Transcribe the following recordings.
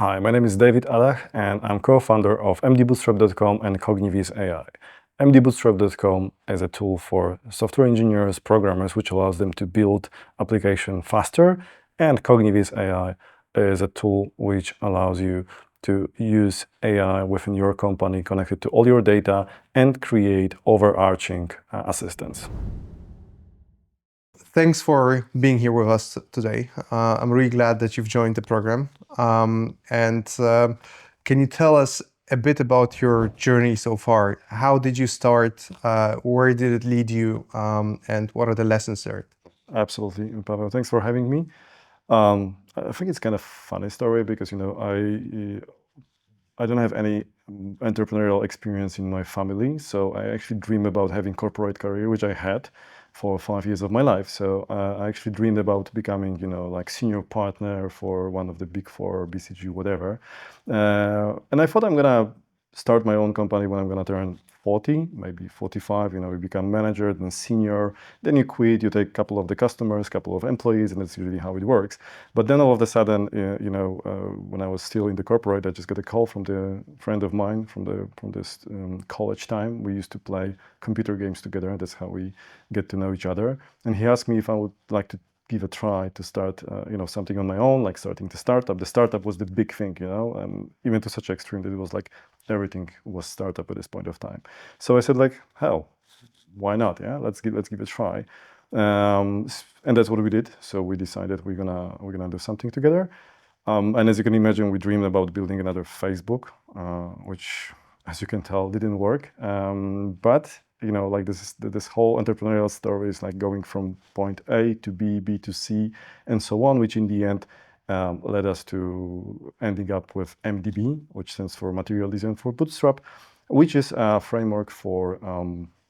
Hi, my name is Dawid Adach, and I'm co-founder of MDBootstrap.com and CogniVis.ai. MDBootstrap.com is a tool for software engineers, programmers, which allows them to build applications faster, and CogniVis.ai is a tool which allows you to use AI within your company, connected to all your data, and create overarching assistants. Thanks for being here with us today. I'm really glad that you've joined the program. Can you tell us a bit about your journey so far? How did you start? Where did it lead you? And what are the lessons there? Absolutely, Pavel. Thanks for having me. I think it's kind of funny story because I don't have any entrepreneurial experience in my family, so I actually dream about having corporate career, which I had for 5 years of my life. So I actually dreamed about becoming, like senior partner for one of the big four, BCG, whatever. And I thought I'm gonna start my own company when I'm gonna turn 40, maybe 45, you become manager, then senior, then you quit, you take a couple of the customers, couple of employees, and that's usually how it works. But then all of a sudden, when I was still in the corporate, I just got a call from the friend of mine from this college time. We used to play computer games together. That's how we get to know each other. And he asked me if I would like to give a try to start, something on my own, like starting the startup. The startup was the big thing, even to such extreme that it was like everything was startup at this point of time. So I said, like, hell, why not? Yeah, let's give it a try. And that's what we did. So we decided we're gonna do something together. And as you can imagine, we dreamed about building another Facebook, which, as you can tell, didn't work. But like this whole entrepreneurial story is like going from point A to B, B to C, and so on, which in the end led us to ending up with MDB, which stands for Material Design for Bootstrap, which is a framework for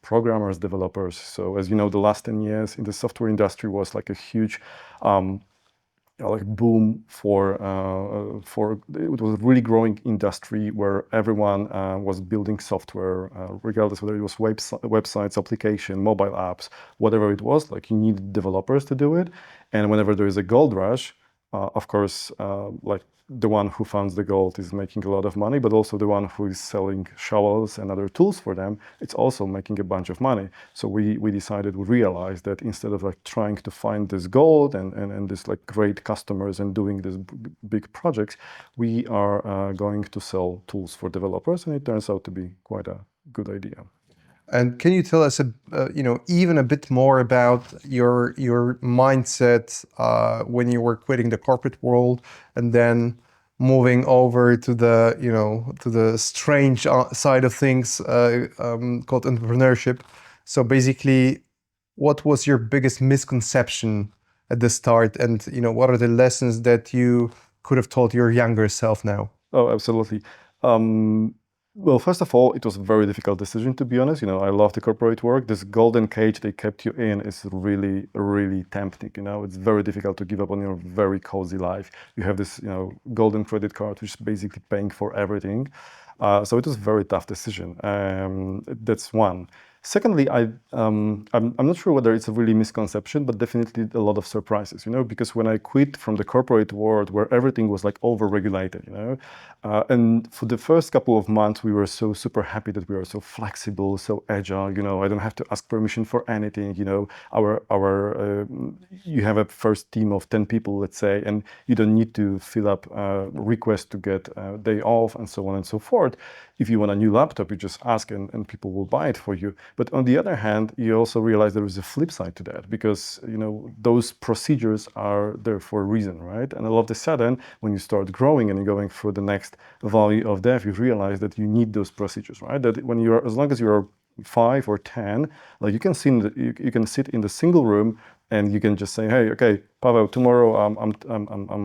programmers, developers. So as you know, the last 10 years in the software industry was like a huge boom for it was a really growing industry where everyone was building software, regardless whether it was websites, application, mobile apps, whatever it was. Like, you need developers to do it, and whenever there is a gold rush, of course, like, the one who finds the gold is making a lot of money, but also the one who is selling shovels and other tools for them, it's also making a bunch of money. So we realized that instead of like trying to find this gold and this like great customers and doing these big projects, we are going to sell tools for developers, and it turns out to be quite a good idea. And can you tell us, even a bit more about your mindset when you were quitting the corporate world and then moving over to the strange side of things called entrepreneurship? So basically, what was your biggest misconception at the start, and what are the lessons that you could have told your younger self now? Oh, absolutely. Well, first of all, it was a very difficult decision, to be honest. I love the corporate work. This golden cage they kept you in is really, really tempting. It's very difficult to give up on your very cozy life. You have this, golden credit card, which is basically paying for everything. So it was a very tough decision. That's one. Secondly, I'm not sure whether it's a really misconception, but definitely a lot of surprises, because when I quit from the corporate world where everything was like over-regulated, and for the first couple of months, we were so super happy that we are so flexible, so agile, I don't have to ask permission for anything, you have a first team of 10 people, let's say, and you don't need to fill up requests to get a day off and so on and so forth. If you want a new laptop, you just ask and people will buy it for you. But on the other hand, you also realize there is a flip side to that, because those procedures are there for a reason, right? And all of a sudden, when you start growing and going through the next value of dev, you realize that you need those procedures, right? That when you're, as long as you're 5 or 10, like, you can sit in the single room and you can just say, hey, okay, Pavel, tomorrow I'm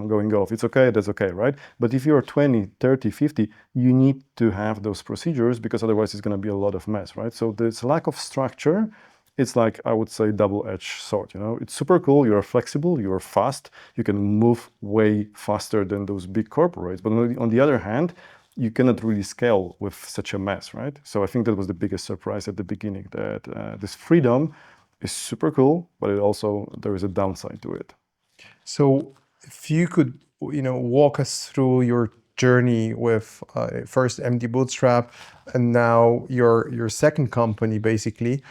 going off. It's okay, that's okay, right? But if you're 20, 30, 50, you need to have those procedures, because otherwise it's gonna be a lot of mess, right? So this lack of structure, it's like, I would say, double-edged sword, It's super cool, you're flexible, you're fast, you can move way faster than those big corporates. But on the other hand, you cannot really scale with such a mess, right? So I think that was the biggest surprise at the beginning, that this freedom is super cool, but there is a downside to it. So if you could, walk us through your journey with first MDBootstrap and now your second company, basically,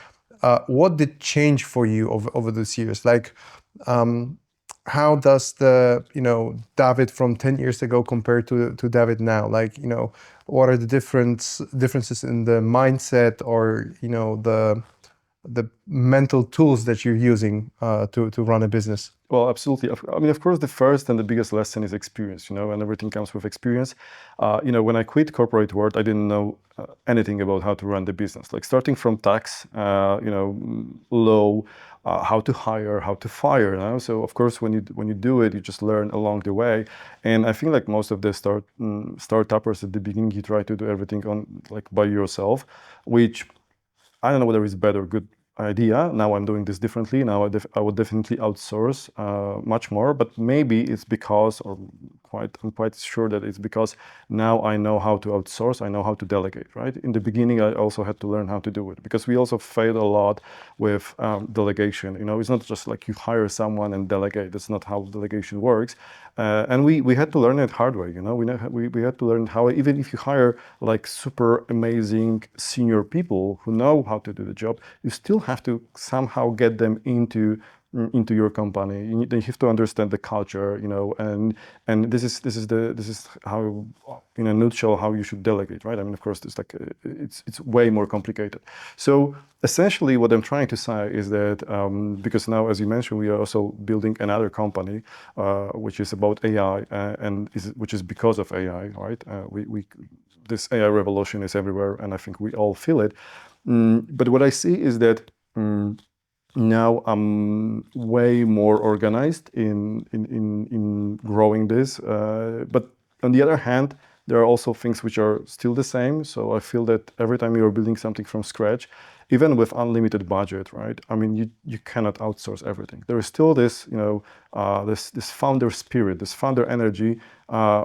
what did change for you over those years? Like, how does the David from 10 years ago compare to David now? Like, what are the differences in the mindset or the mental tools that you're using to run a business? Well, absolutely. I mean, of course, the first and the biggest lesson is experience, and everything comes with experience. When I quit corporate world, I didn't know anything about how to run the business. Like starting from tax, law, how to hire, how to fire. So of course, when you do it, you just learn along the way. And I think like most of the startuppers at the beginning, you try to do everything by yourself, which I don't know whether it's bad or good idea. Now I'm doing this differently. Now I would definitely outsource much more, but maybe it's because, I'm quite sure that it's because now I know how to outsource, I know how to delegate, right? In the beginning, I also had to learn how to do it because we also failed a lot with delegation. It's not just like you hire someone and delegate. That's not how delegation works. And we had to learn it hard way. We had to learn how, even if you hire like super amazing senior people who know how to do the job, you still have to somehow get them into your company. They have to understand the culture, and this is how, in a nutshell, how you should delegate, right? I mean, of course, it's way more complicated. So essentially, what I'm trying to say is that because now, as you mentioned, we are also building another company, which is about AI, which is because of AI, right? This AI revolution is everywhere, and I think we all feel it. But what I see is that now I'm way more organized in growing this. But on the other hand, there are also things which are still the same. So I feel that every time you're building something from scratch, even with unlimited budget, right? I mean, you cannot outsource everything. There is still this, this founder spirit, this founder energy,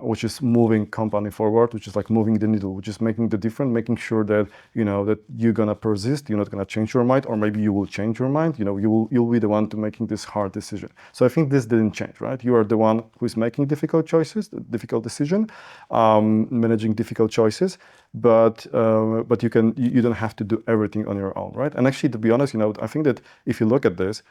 which is moving company forward, which is like moving the needle, which is making the difference, making sure that that you're gonna persist, you're not gonna change your mind, or maybe you will change your mind. You'll be the one to making this hard decision. So I think this didn't change, right? You are the one who is making difficult choices, difficult decision, managing difficult choices, but you don't have to do everything on your own, right? And actually, to be honest, I think that if you look at this,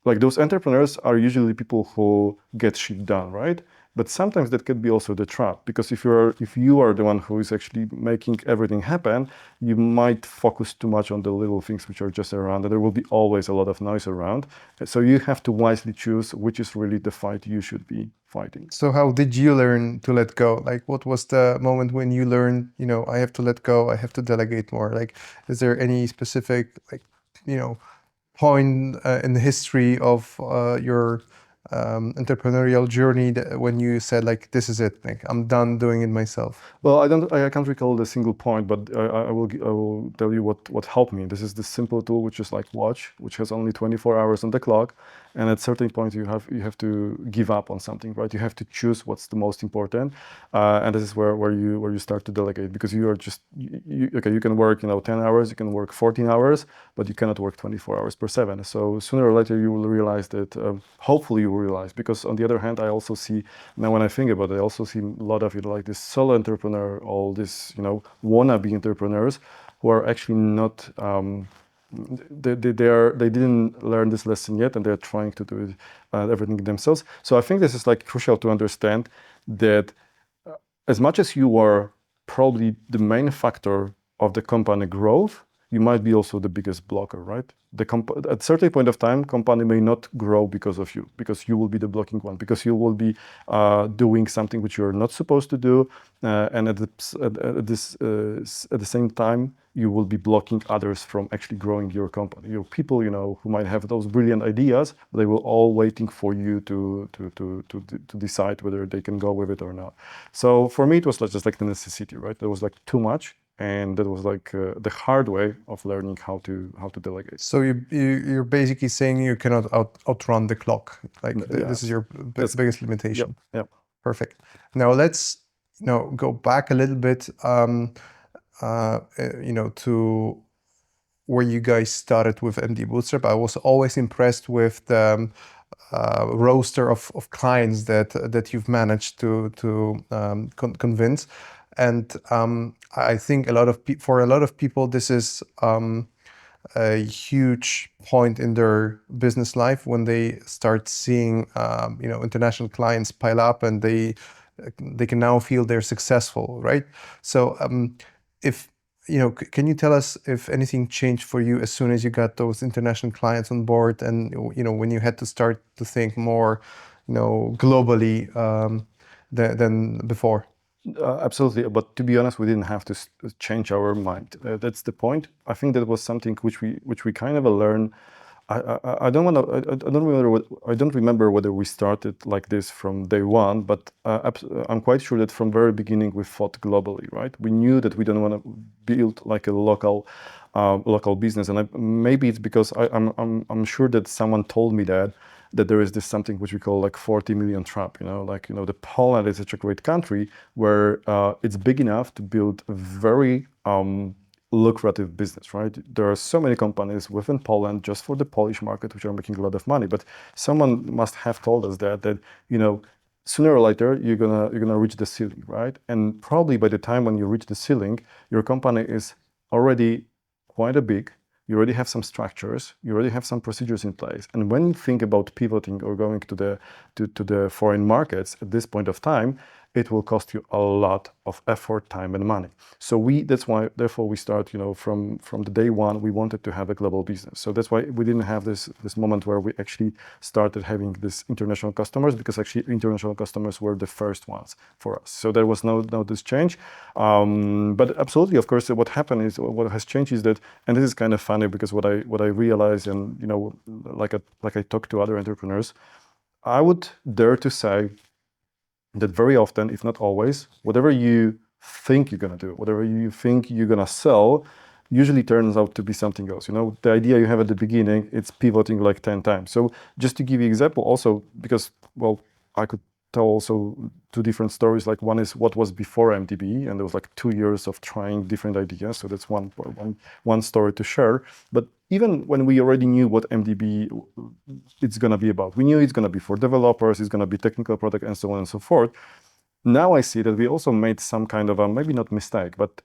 like those entrepreneurs are usually people who get shit done, right? But sometimes that could be also the trap, because if you are the one who is actually making everything happen, you might focus too much on the little things which are just around, and there will be always a lot of noise around. So you have to wisely choose which is really the fight you should be fighting. So how did you learn to let go? Like, what was the moment when you learned, I have to let go, I have to delegate more? Like, is there any specific, point in the history of your entrepreneurial journey when you said, like, this is it, like, I'm done doing it myself? Well, I can't recall the single point, but I will tell you what helped me. This is the simple tool, which is like watch, which has only 24 hours on the clock, and at certain point you have to give up on something, right? You have to choose what's the most important, and this is where you start to delegate, because you are just okay. You can work 10 hours, you can work 14 hours, but you cannot work 24 hours per 7. So sooner or later you will realize that. Hopefully you will realize, because on the other hand, I also see now, when I think about it, I also see a lot of like this solo entrepreneur, all this wannabe entrepreneurs who are actually not. They didn't learn this lesson yet, and they're trying to do it everything themselves. So I think this is like crucial to understand that as much as you are probably the main factor of the company growth, you might be also the biggest blocker, right? At a certain point of time, company may not grow because of you, because you will be the blocking one, because you will be doing something which you're not supposed to do, and at the same time, you will be blocking others from actually growing your company. Your people, who might have those brilliant ideas, they will all waiting for you to decide whether they can go with it or not. So for me, it was just like the necessity, right? There was like too much. And that was like the hard way of learning how to delegate. So you're basically saying you cannot outrun the clock. Like this is your biggest limitation. Yep. Perfect. Now let's go back a little bit. To where you guys started with MDBootstrap. I was always impressed with the roster of clients that you've managed to convince. And I think for a lot of people, this is a huge point in their business life when they start seeing international clients pile up, and they can now feel they're successful, right? So if can you tell us if anything changed for you as soon as you got those international clients on board, and when you had to start to think more globally than before? Absolutely, but to be honest, we didn't have to change our mind. That's the point. I think that was something which we kind of learned. I don't want to. I don't remember whether we started like this from day one, but I'm quite sure that from very beginning we thought globally, right? We knew that we don't want to build like a local business, and maybe it's because I'm sure that someone told me that there is this something which we call like 40 million trap, the Poland is such a great country where it's big enough to build a very lucrative business, right? There are so many companies within Poland just for the Polish market which are making a lot of money, but someone must have told us that sooner or later you're gonna reach the ceiling, right? And probably by the time when you reach the ceiling, your company is already quite a big. You already have some structures, you already have some procedures in place. And when you think about pivoting or going to the foreign markets at this point of time, it will cost you a lot of effort, time, and money. So that's why, therefore, we start, from the day one, we wanted to have a global business. So that's why we didn't have this moment where we actually started having this international customers, because actually international customers were the first ones for us. So there was no this change. But absolutely, of course, what happened is, what has changed is that, and this is kind of funny because what I realized, and like I talk to other entrepreneurs, I would dare to say that very often, if not always, whatever you think you're gonna do, whatever you think you're gonna sell, usually turns out to be something else. The idea you have at the beginning, it's pivoting like 10 times. So just to give you an example also, because, well, I could tell also two different stories. Like one is what was before MDB, and there was like 2 years of trying different ideas. So that's one story to share. But even when we already knew what MDB it's gonna be about, we knew it's gonna be for developers, it's gonna be technical product, and so on and so forth. Now I see that we also made some kind of a, maybe not mistake, but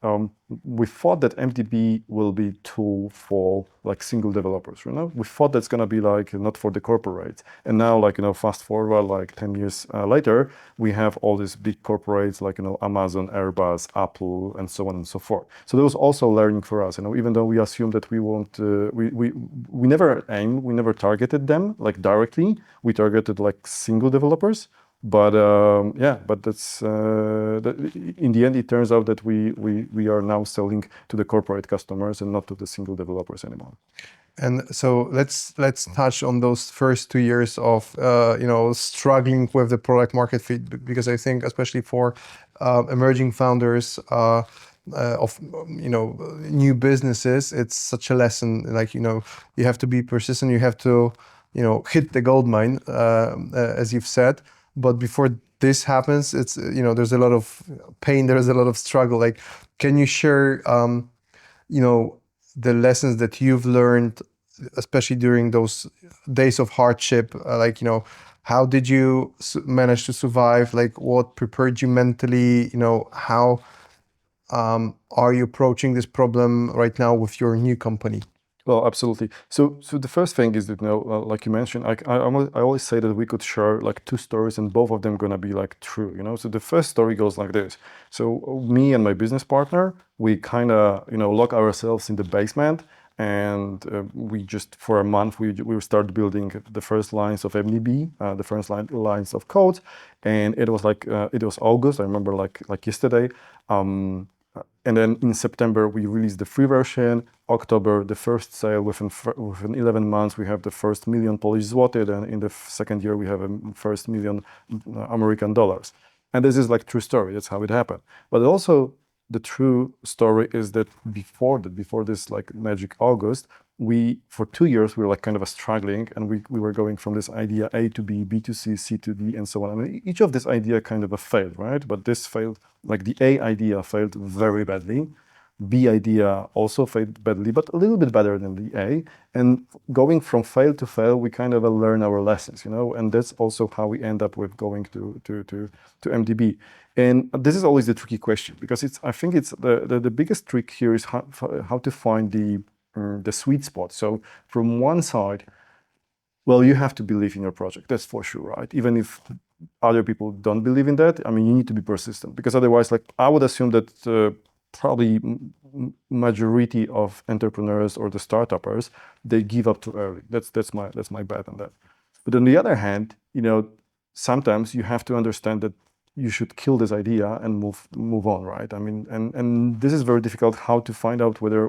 we thought that MDB will be tool for like single developers, We thought that's gonna be like not for the corporates. And now, like, fast forward like 10 years later, we have all these big corporates like, Amazon, Airbus, Apple, and so on and so forth. So there was also learning for us, even though we assumed that we won't, we never targeted them like directly. We targeted like single developers. But that's in the end, it turns out that we are now selling to the corporate customers and not to the single developers anymore. And so let's touch on those first 2 years of struggling with the product market fit, because I think especially for emerging founders of new businesses, it's such a lesson. Like you have to be persistent. You have to hit the gold mine, as you've said. But before this happens, it's there's a lot of pain, there's a lot of struggle. Like, can you share the lessons that you've learned, especially during those days of hardship? How did you manage to survive? Like, what prepared you mentally? How are you approaching this problem right now with your new company? Well, absolutely. So the first thing is that, like you mentioned, I always say that we could share like two stories, and both of them gonna be like true. So the first story goes like this. So me and my business partner, we kind of lock ourselves in the basement, and we just for a month we start building the first lines of MDB, the first lines of code, and it was like it was August. I remember like yesterday. And then in September, we released the free version. October, the first sale. Within 11 months, we have the first million Polish zloty. Then in the second year, we have a first million American dollars. And this is like true story. That's how it happened. But also, the true story is that before this like magic August, for 2 years we were like kind of struggling, and we were going from this idea A to B, B to C, C to D, and so on. I mean, each of this idea kind of failed, right? But this failed, like the A idea failed very badly. B idea also failed badly, but a little bit better than the A. And going from fail to fail, we kind of learn our lessons, and that's also how we end up with going to MDB. And this is always the tricky question, because I think it's the biggest trick here is how to find the sweet spot. So from one side, well, you have to believe in your project, that's for sure, right? Even if other people don't believe in that, I mean, you need to be persistent, because otherwise, like, I would assume that probably majority of entrepreneurs or the startuppers, they give up too early. That's my bet on that. But on the other hand, sometimes you have to understand that you should kill this idea and move on, right? I mean, and this is very difficult, how to find out whether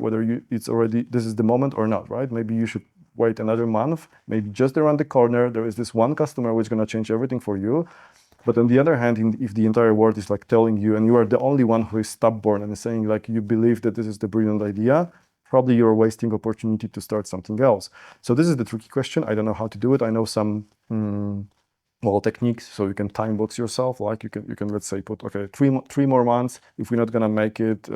it's already, this is the moment or not, right? Maybe you should wait another month, maybe just around the corner, there is this one customer which is going to change everything for you. But on the other hand, if the entire world is like telling you, and you are the only one who is stubborn and is saying like you believe that this is the brilliant idea, probably you're wasting opportunity to start something else. So this is the tricky question. I don't know how to do it. I know some techniques, so you can time box yourself. Like you can let's say put, okay, three more months. If we're not gonna make it,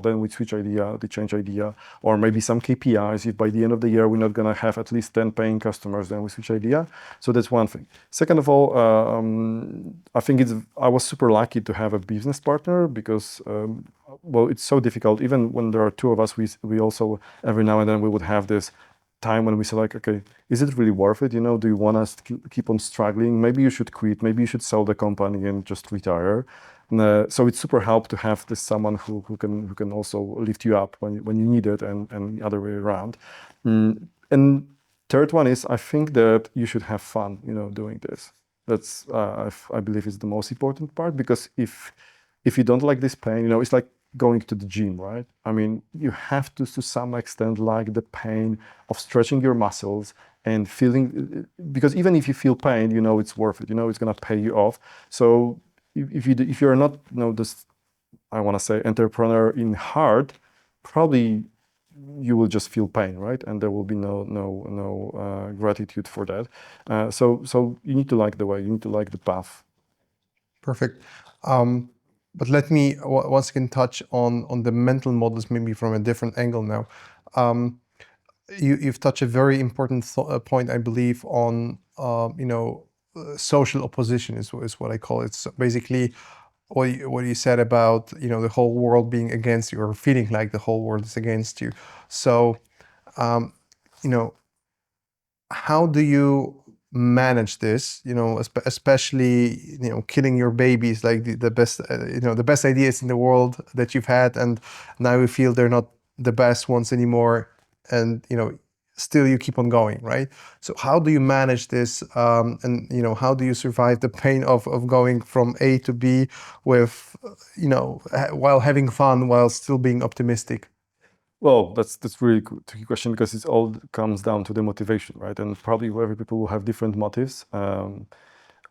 then we switch idea, we change idea, or maybe some KPIs. If by the end of the year we're not gonna have at least 10 paying customers, then we switch idea. So that's one thing. Second of all, I think I was super lucky to have a business partner, because it's so difficult. Even when there are two of us, we also every now and then we would have this time when we say like, okay, is it really worth it? Do you want us to keep on struggling? Maybe you should quit. Maybe you should sell the company and just retire. So it's super help to have this someone who can also lift you up when you need it, and the other way around. And third one is, I think that you should have fun, doing this. That's I believe is the most important part, because if you don't like this pain, it's like going to the gym, right? I mean, you have to some extent, like the pain of stretching your muscles and feeling, because even if you feel pain, it's worth it. It's gonna pay you off. So if you're not, this, I want to say, entrepreneur in heart, probably you will just feel pain, right? And there will be no gratitude for that. So you need to like the way, you need to like the path. Perfect. But let me once again touch on the mental models, maybe from a different angle now. You've touched a very important point, I believe, on social opposition is what I call it. So basically, what you said about the whole world being against you, or feeling like the whole world is against you. So, how do you manage this, especially killing your babies, like the best the best ideas in the world that you've had, and now you feel they're not the best ones anymore, and still you keep on going, right? So how do you manage this, and how do you survive the pain of going from A to B with while having fun, while still being optimistic? Well, that's really tricky question, because it all comes down to the motivation, right? And probably every people will have different motives.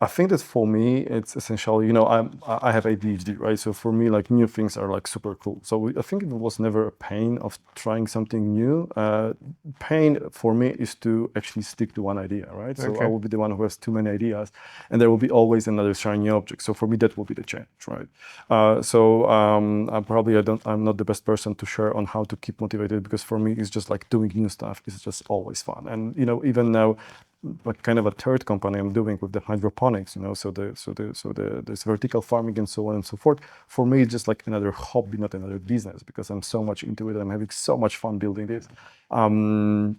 I think that for me, it's essentially, I have ADHD, right? So for me, like, new things are like super cool. So I think it was never a pain of trying something new. Pain for me is to actually stick to one idea, right? So Okay. I will be the one who has too many ideas, and there will be always another shiny object. So for me, that will be the challenge, right? I'm not the best person to share on how to keep motivated, because for me, it's just like doing new stuff. It's just always fun. And, even now, like kind of a third company I'm doing with the hydroponics, this vertical farming and so on and so forth. For me, it's just like another hobby, not another business, because I'm so much into it. I'm having so much fun building this.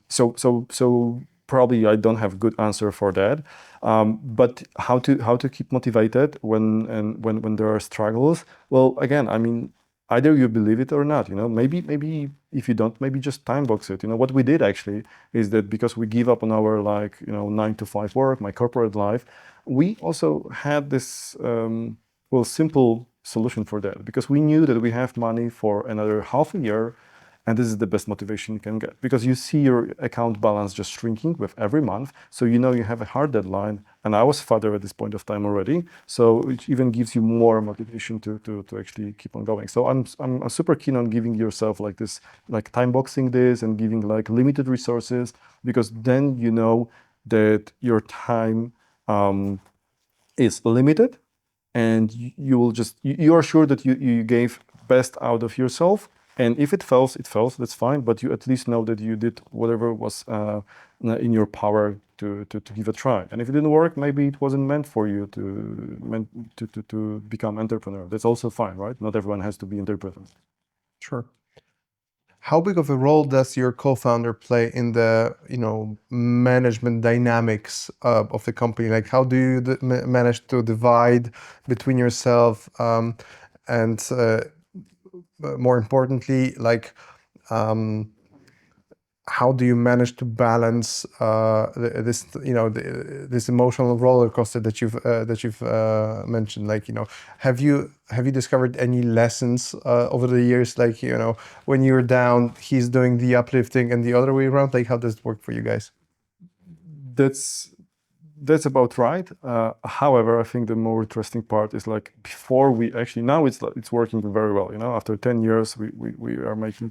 So probably I don't have a good answer for that. But how to keep motivated when there are struggles? Well, again, I mean, either you believe it or not, maybe if you don't, maybe just time box it. What we did actually is that, because we give up on our 9-to-5 work, my corporate life, we also had this simple solution for that, because we knew that we have money for another half a year. And this is the best motivation you can get, because you see your account balance just shrinking with every month. So you have a hard deadline. And I was father at this point of time already. So it even gives you more motivation to actually keep on going. So I'm super keen on giving yourself like this, like time boxing this, and giving like limited resources, because then that your time is limited, and you are sure that you gave best out of yourself. And if it fails, that's fine, but you at least know that you did whatever was in your power to give a try. And if it didn't work, maybe it wasn't meant for you to become entrepreneur. That's also fine, right? Not everyone has to be entrepreneur. Sure. How big of a role does your co-founder play in the, management dynamics of the company? Like, how do you manage to divide between yourself and more importantly, like, how do you manage to balance this, this emotional roller coaster that you've mentioned? Like, have you discovered any lessons over the years? Like, when you're down, he's doing the uplifting, and the other way around. Like, how does it work for you guys? That's about right. However, I think the more interesting part is like before we actually, now it's working very well. After 10 years, we are making,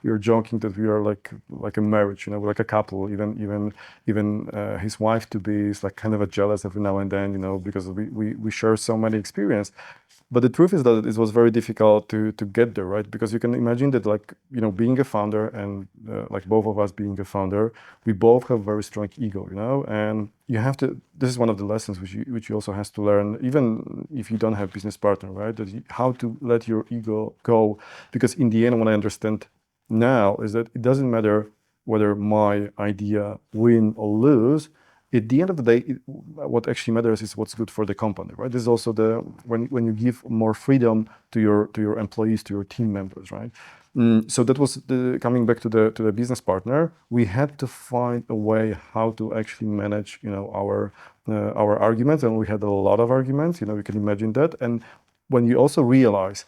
we are joking that we are like a marriage, like a couple. Even his wife to be is like kind of a jealous every now and then, because we share so many experience. But the truth is that it was very difficult to get there, right? Because you can imagine that, like, being a founder and like both of us being a founder, we both have very strong ego, and you have to. This is one of the lessons which you also has to learn, even if you don't have business partner, right? How to let your ego go, because in the end, what I understand now is that it doesn't matter whether my idea win or lose. At the end of the day, what actually matters is what's good for the company, right? This is also when you give more freedom to your employees, to your team members, right? So that was coming back to the business partner. We had to find a way how to actually manage, our arguments, and we had a lot of arguments. You can imagine that. And when you also realize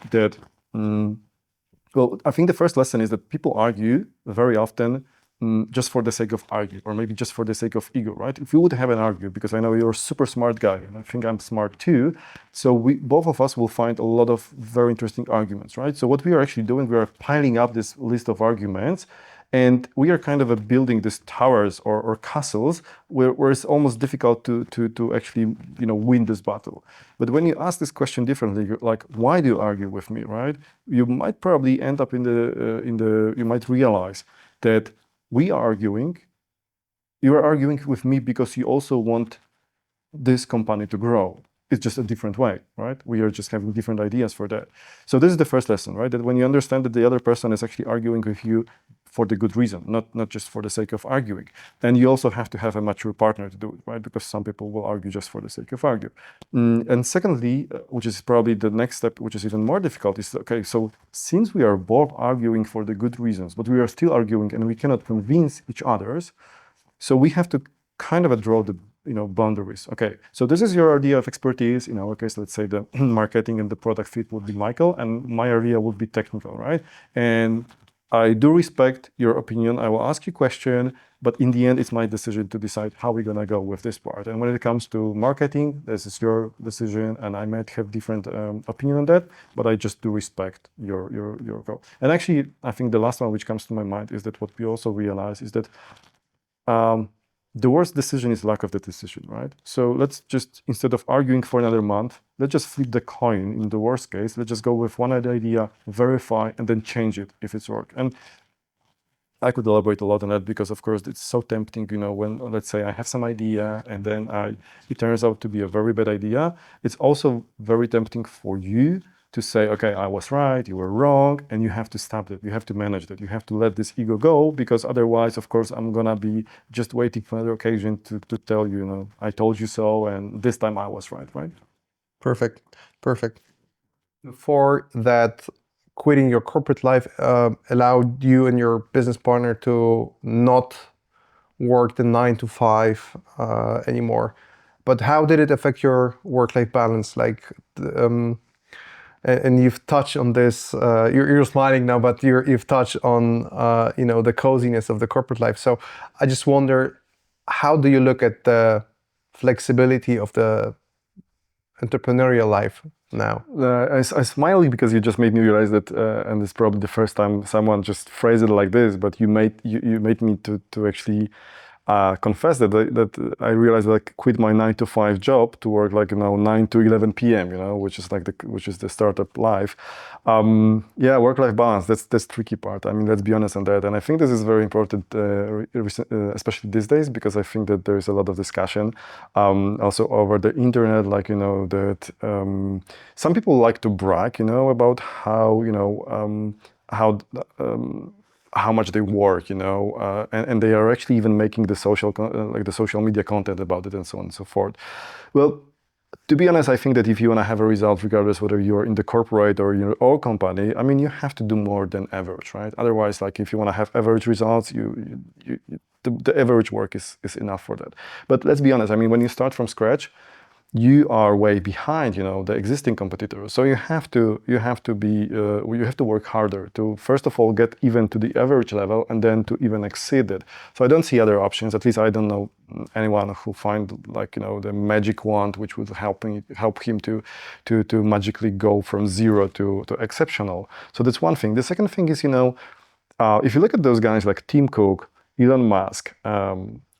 that, well, I think the first lesson is that people argue very often just for the sake of arguing, or maybe just for the sake of ego, right? If we would have an argue, because I know you're a super smart guy, and I think I'm smart too, so both of us will find a lot of very interesting arguments, right? So what we are actually doing, we are piling up this list of arguments, and we are kind of building these towers or castles where it's almost difficult to actually win this battle. But when you ask this question differently, you're like, why do you argue with me, right? You might probably end up you might realize that you are arguing with me because you also want this company to grow. It's just a different way, right? We are just having different ideas for that. So this is the first lesson, right? That when you understand that the other person is actually arguing with you for the good reason, not just for the sake of arguing. And you also have to have a mature partner to do it, right? Because some people will argue just for the sake of arguing. And secondly, which is probably the next step, which is even more difficult, is, okay, so since we are both arguing for the good reasons, but we are still arguing and we cannot convince each others, so we have to kind of draw the boundaries. Okay, so this is your idea of expertise. In our case, let's say the marketing and the product fit would be Michael, and my area would be technical, right? And I do respect your opinion. I will ask you a question, but in the end, it's my decision to decide how we're gonna go with this part. And when it comes to marketing, this is your decision, and I might have different opinion on that, but I just do respect your goal. And actually, I think the last one which comes to my mind is that what we also realize is that the worst decision is lack of the decision, right? So let's just, instead of arguing for another month, let's just flip the coin. In the worst case, let's just go with one idea, verify, and then change it if it's work. And I could elaborate a lot on that because, of course, it's so tempting, when, let's say, I have some idea and then it turns out to be a very bad idea. It's also very tempting for you to say, okay, I was right, you were wrong, and you have to stop it. You have to manage that. You have to let this ego go, because otherwise, of course, I'm gonna be just waiting for another occasion to tell you, I told you so, and this time I was right, right? Perfect. For that, quitting your corporate life allowed you and your business partner to not work the 9 to 5 anymore. But how did it affect your work-life balance? Like, and you've touched on this. You're smiling now, but you've touched on the coziness of the corporate life. So I just wonder, how do you look at the flexibility of the entrepreneurial life now? I smile because you just made me realize that, and it's probably the first time someone just phrased it like this. But you made me to actually confess that I realized like quit my 9 to 5 job to work like 9 to 11 p.m. Which is like the startup life. Yeah, work-life balance. That's tricky part. I mean, let's be honest on that. And I think this is very important, especially these days, because I think that there is a lot of discussion also over the internet, like that some people like to brag, about how how much they work, and they are actually even making the social media content about it and so on and so forth. Well, to be honest, I think that if you want to have a result, regardless whether you're in the corporate or your own company, I mean, you have to do more than average, right? Otherwise, like if you want to have average results, the average work is enough for that. But let's be honest, I mean, when you start from scratch, you are way behind, the existing competitors. So you have to work harder to first of all get even to the average level and then to even exceed it. So I don't see other options. At least I don't know anyone who find like the magic wand which would help him to magically go from zero to exceptional. So that's one thing. The second thing is if you look at those guys like Tim Cook, Elon Musk,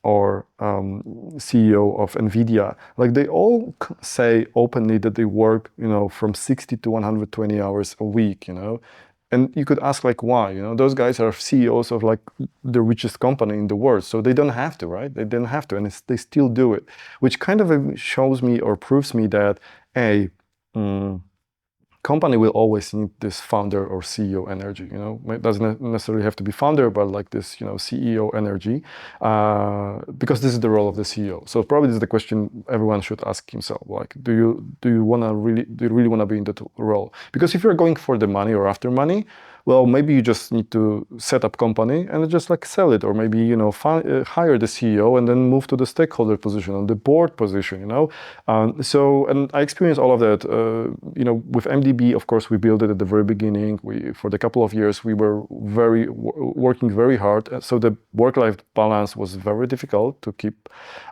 or CEO of NVIDIA, like they all say openly that they work, from 60 to 120 hours a week, And you could ask like why, those guys are CEOs of like the richest company in the world, so they don't have to, right? They don't have to, and they still do it, which kind of shows me or proves me that company will always need this founder or CEO energy. It doesn't necessarily have to be founder, but like this, CEO energy, because this is the role of the CEO. So probably this is the question everyone should ask himself: like, do you really want to be in that role? Because if you're going for the money or after money, well, maybe you just need to set up company and just like sell it, or maybe hire the CEO and then move to the stakeholder position, on the board position, and I experienced all of that. With MDB, of course, we built it at the very beginning. For the couple of years, we were working very hard, so the work-life balance was very difficult to keep.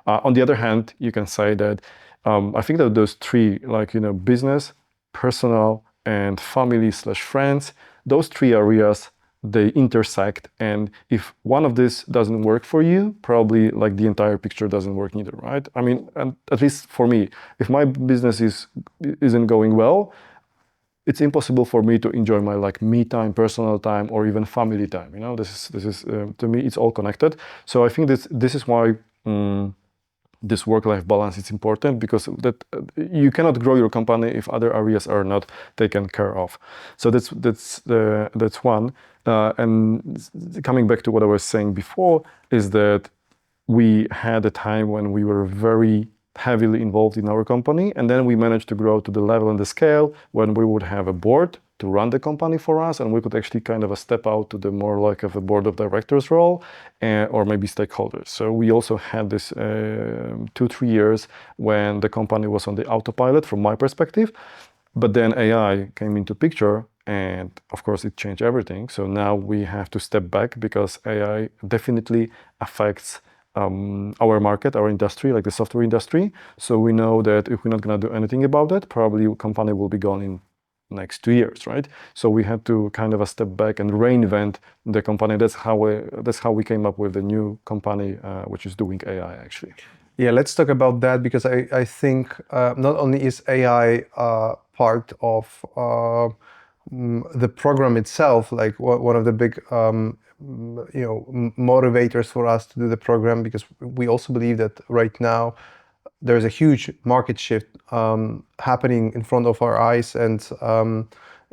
On the other hand, you can say that I think that those three, like business, personal, and family/friends, those three areas, they intersect, and if one of these doesn't work for you, probably like the entire picture doesn't work either, right? I mean, and at least for me, if my business isn't going well, it's impossible for me to enjoy my like me time, personal time, or even family time. This is to me, it's all connected. So I think this is why this work-life balance is important, because that you cannot grow your company if other areas are not taken care of. So that's one. And coming back to what I was saying before, is that we had a time when we were very heavily involved in our company, and then we managed to grow to the level and the scale when we would have a board to run the company for us, and we could actually kind of step out to the more like of a board of directors role, or maybe stakeholders. So we also had this 2-3 years when the company was on the autopilot from my perspective, but then AI came into picture, and of course it changed everything. So now we have to step back, because AI definitely affects our market, our industry, like the software industry. So we know that if we're not going to do anything about it, probably the company will be gone in next 2 years, right? So we had to kind of a step back and reinvent the company. That's how we came up with the new company, which is doing AI actually. Yeah, let's talk about that, because I think not only is AI part of the program itself, like one of the big motivators for us to do the program, because we also believe that right now there's a huge market shift happening in front of our eyes, and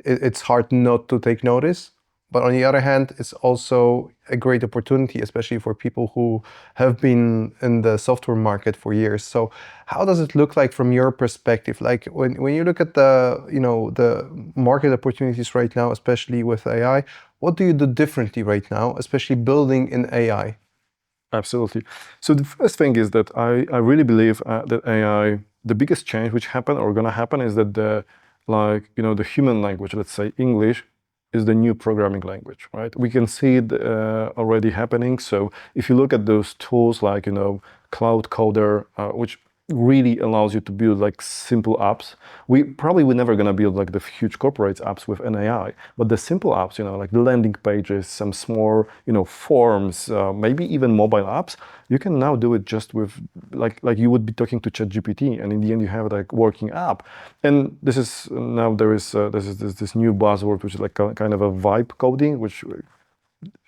it's hard not to take notice. But on the other hand, it's also a great opportunity, especially for people who have been in the software market for years. So how does it look like from your perspective? Like when you look at the market opportunities right now, especially with AI, what do you do differently right now, especially building in AI? Absolutely. So the first thing is that I really believe that AI, the biggest change which happened or gonna happen, is that the human language, let's say English, is the new programming language, right? We can see it already happening. So if you look at those tools like Cloud Coder, which really allows you to build like simple apps. We're never gonna build like the huge corporate apps with an AI, but the simple apps, like the landing pages, some small, forms, maybe even mobile apps, you can now do it just with like you would be talking to ChatGPT, and in the end you have like working app. And this is now there is this new buzzword which is like kind of a vibe coding, which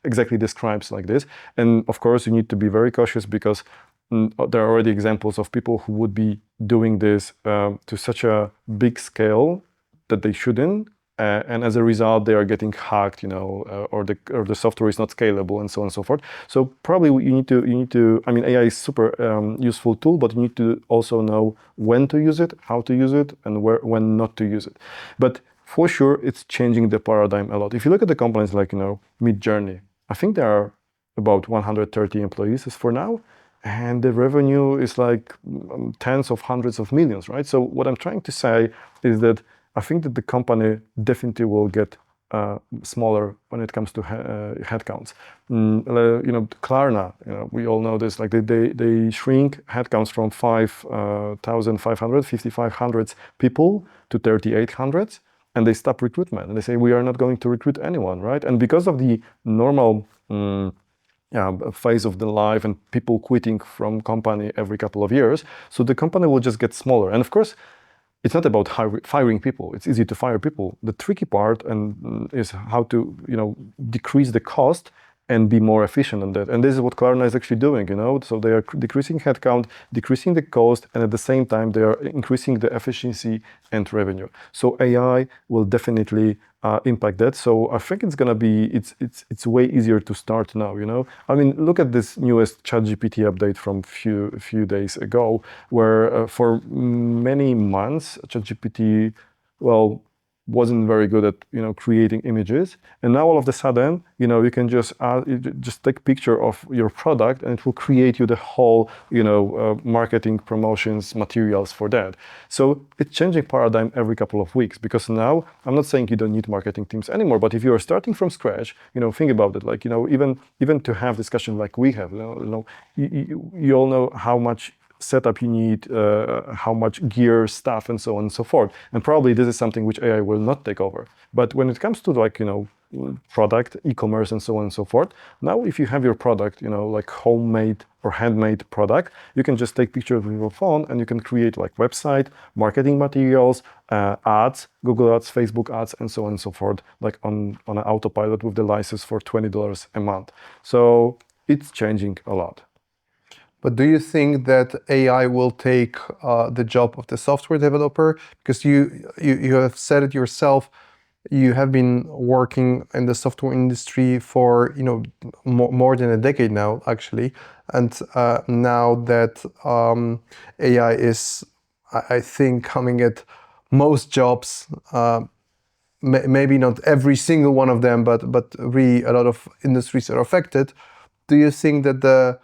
exactly describes like this. And of course, you need to be very cautious because there are already examples of people who would be doing this to such a big scale that they shouldn't. And as a result, they are getting hacked, or the software is not scalable, and so on and so forth. So probably you need to. I mean, AI is super useful tool, but you need to also know when to use it, how to use it, and when not to use it. But for sure, it's changing the paradigm a lot. If you look at the companies like Midjourney, I think there are about 130 employees as for now, and the revenue is like tens of hundreds of millions, right? So what I'm trying to say is that I think that the company definitely will get smaller when it comes to headcounts. Klarna, we all know this, like they shrink headcounts from 5,500, 5,500 people to 3,800, and they stop recruitment, and they say we are not going to recruit anyone, right? And because of the normal phase of the life and people quitting from company every couple of years, so the company will just get smaller. And of course, it's not about firing people. It's easy to fire people. The tricky part is how to decrease the cost and be more efficient on that. And this is what Klarna is actually doing, So they are decreasing headcount, decreasing the cost, and at the same time they are increasing the efficiency and revenue. So AI will definitely impact that. So I think it's gonna be it's way easier to start now, I mean, look at this newest ChatGPT update from few days ago, where for many months ChatGPT, wasn't very good at creating images, and now all of a sudden you can just take picture of your product and it will create you the whole marketing promotions materials for that. So it's changing paradigm every couple of weeks, because now I'm not saying you don't need marketing teams anymore, but if you are starting from scratch, think about it, like even to have discussion like we have, you all know how much setup you need, how much gear, stuff, and so on and so forth. And probably this is something which AI will not take over. But when it comes to product, e-commerce, and so on and so forth, now if you have your product, like homemade or handmade product, you can just take pictures with your phone and you can create like website, marketing materials, ads, Google ads, Facebook ads, and so on and so forth, like on an autopilot with the license for $20 a month. So it's changing a lot. But do you think that AI will take the job of the software developer? Because you have said it yourself, you have been working in the software industry for more than a decade now, actually. And now that AI is, I think, coming at most jobs, maybe not every single one of them, but really a lot of industries are affected. Do you think that the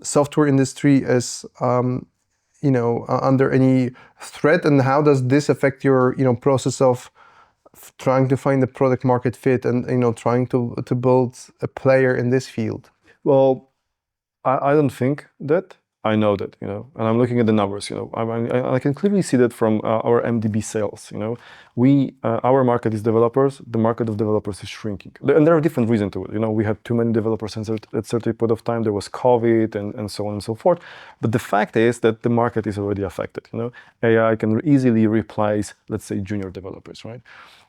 software industry is under any threat, and how does this affect your process of trying to find the product market fit and trying to build a player in this field? Well, I don't think that. I know that, and I'm looking at the numbers, I can clearly see that from our MDB sales, our market is developers, the market of developers is shrinking. And there are different reasons to it, we had too many developers at a certain point of time, there was COVID and so on and so forth. But the fact is that the market is already affected, AI can easily replace, let's say, junior developers, right?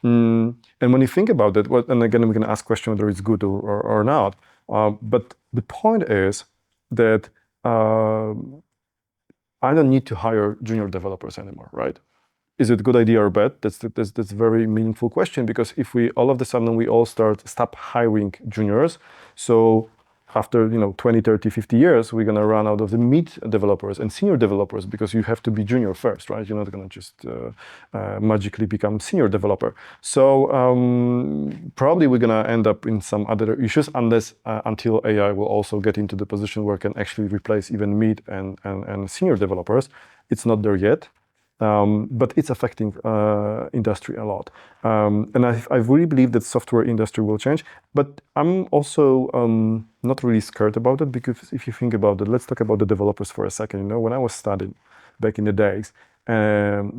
And when you think about it, and again, we can ask question whether it's good or not, but the point is that I don't need to hire junior developers anymore, right? Is it a good idea or bad? That's a very meaningful question, because if we all of a sudden we all stop hiring juniors, so after 20, 30, 50 years, we're gonna run out of the mid developers and senior developers, because you have to be junior first, right? You're not gonna just magically become senior developer. So probably we're gonna end up in some other issues, until AI will also get into the position where it can actually replace even mid and senior developers. It's not there yet. But it's affecting industry a lot. And I really believe that software industry will change, but I'm also not really scared about it, because if you think about it, let's talk about the developers for a second. When I was studying, back in the days.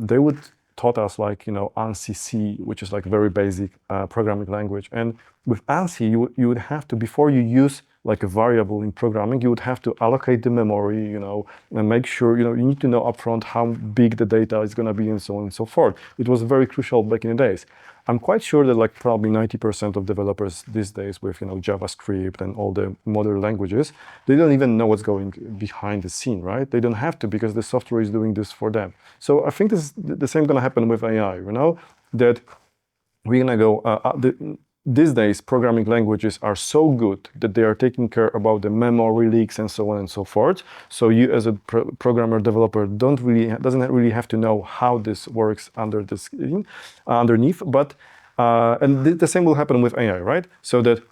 They would taught us like, ANSI C, which is like very basic programming language. And with ANSI, you would have to, before you use like a variable in programming, you would have to allocate the memory, and make sure, you need to know upfront how big the data is going to be and so on and so forth. It was very crucial back in the days. I'm quite sure that like probably 90% of developers these days with, JavaScript and all the modern languages, they don't even know what's going behind the scene, right? They don't have to, because the software is doing this for them. So I think the same going to happen with AI, that we're going to go, these days, programming languages are so good that they are taking care about the memory leaks and so on and so forth. So you, as a programmer developer, doesn't really have to know how this works under the skin, underneath. But and the same will happen with AI, right? So that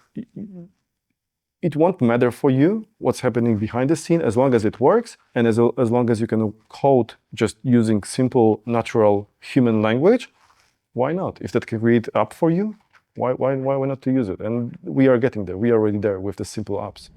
it won't matter for you what's happening behind the scene, as long as it works, and as long as you can code just using simple, natural human language. Why not? If that can create an app for you, why not to use it? And we are getting there. We are already there with the simple apps.